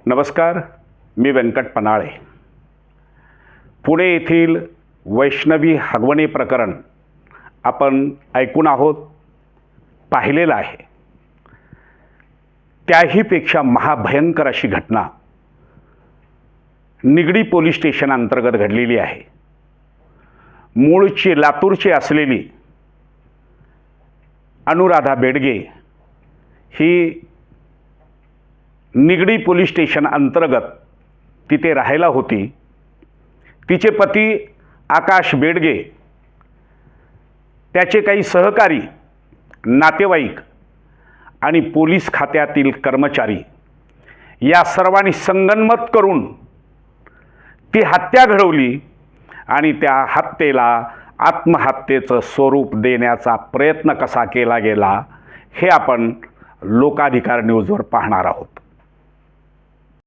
नमस्कार, मी व्यंकट पनाळे. पुणे येथील वैष्णवी हगवणे प्रकरण आपण ऐकून आहोत, पाहिलेलं आहे. त्याहीपेक्षा महाभयंकर अशी घटना निगडी पोलीस स्टेशन अंतर्गत घडलेली आहे. मूळची लातूरची असलेली अनुराधा बेडगे ही निगडी पोलीस स्टेशन अंतर्गत तिथे राहायला होती. तिचे पती आकाश बेडगे, त्याचे काही सहकारी, नातेवाईक आणि पोलीस खात्यातील कर्मचारी या सर्वांनी संगनमत करून ती हत्या घडवली आणि त्या हत्येला आत्महत्येचं स्वरूप देण्याचा प्रयत्न कसा केला गेला हे आपण लोकाधिकार न्यूजवर पाहणार आहोत.